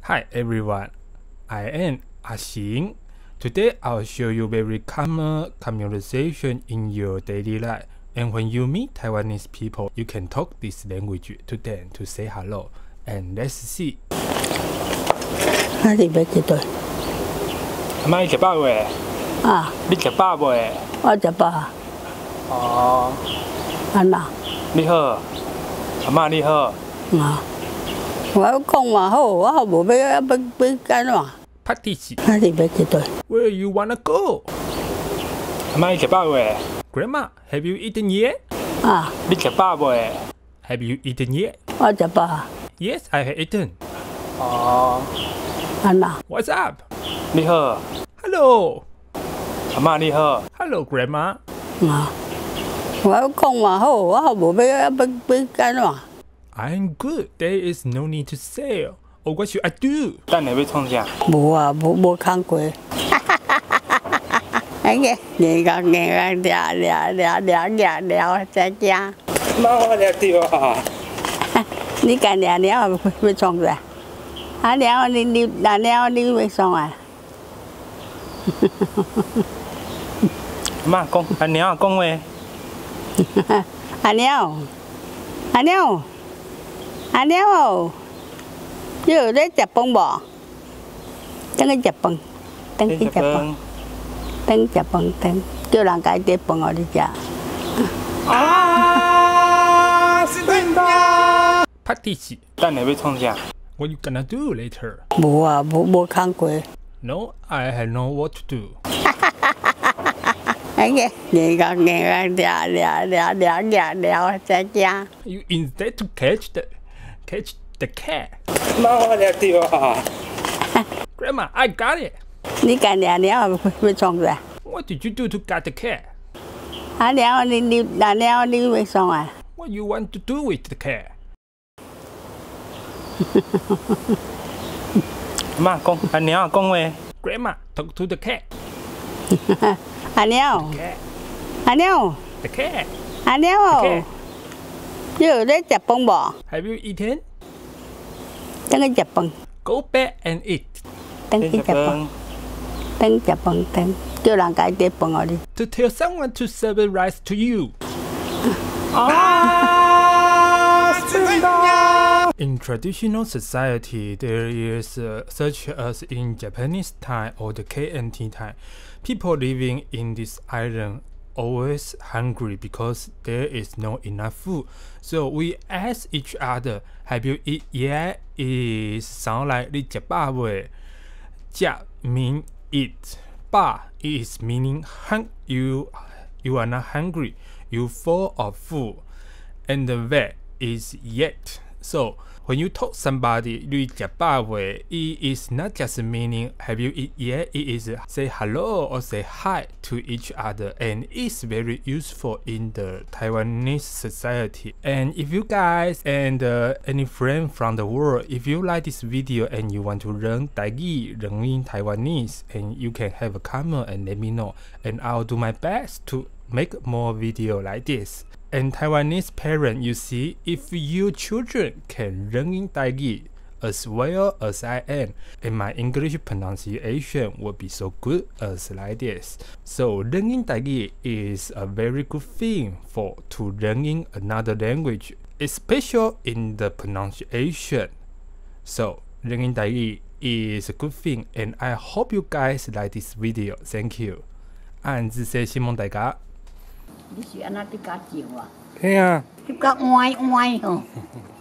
Hi everyone, I am Ashing. Today I'll show you very common communication in your daily life. And when you meet Taiwanese people, you can talk this language to them to say hello. And let's see. 你要几对？阿媽，你食飽未？啊，你食飽未？我食飽啊。哦，安那？你好，阿媽你好。啊，我講話好，我無要干怎？拍地址。你要幾對？ Where you wanna go? 阿媽，你食飽未？ Grandma, have you eaten yet? 啊，你食飽未？ Have you eaten yet? 我食飽啊。Yes, I have eaten. 哦，安那？ What's up? 你好。Hello. 阿媽你好。Hello, Grandma. 啊，我講話好，我無要干怎？ I'm good. There is no need to say. Oh, what should I do? 等下要創啥？無啊，無看過。哎個，你講聊在家。媽，我聊掉啊！你講聊要創啥？啊聊你要創啊？媽講，阿娘講話。阿娘哦，你有在食飯無？等去食飯，等去食飯，叫人家帶飯互你食。啊！是真的。拍地址。等下要創啥 ？What you gonna do later? 無啊，無看過。No, I have no what to do. 哎個，你講聊在家。You instead to catch the cat. 媽，我聊掉啊！Grandma, I got it. 你講聊要創啥？ What did you do to get the cat? 啊聊你要創啊？ What you want to do with the cat? 媽講，阿娘講話。Grandma, talk to the cat. 阿娘， Cat. 阿娘， The cat. 阿娘哦，你有在食飯無？ Have you eaten? 等去食飯， Go back and eat. 等去食飯，叫人家帶飯互你。 To tell someone to serve rice to you. In traditional society, there is such as in Japanese time or the KNT time, people living in this island always hungry because there is no enough food. So we ask each other, have you eat yet? Is sound like 你食飽未？食 mean eat. 飽 is meaning you are not hungry. You full of food. And the wet is yet. So when you talk somebody 你食飽未, it is not just meaning have you eat yet, it is say hello or say hi to each other, and it's very useful in the Taiwanese society. And if you guys and any friend from the world, if you like this video and you want to learn Taigi, learning Taiwanese, and you can have a comment and let me know, and I'll do my best to make more video like this. And Taiwanese parents, you see, if your children can learn in Taigi as well as I am, and my English pronunciation will be so good as like this. So learning Taigi is a very good thing to learning another language, especially in the pronunciation. So learning Taigi is a good thing, and I hope you guys like this video. Thank you. 俺自細希望大家。你是安那啲家照啊？係啊，啲家歪哦，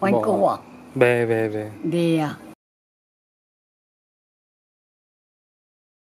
歪過啊？未。你啊？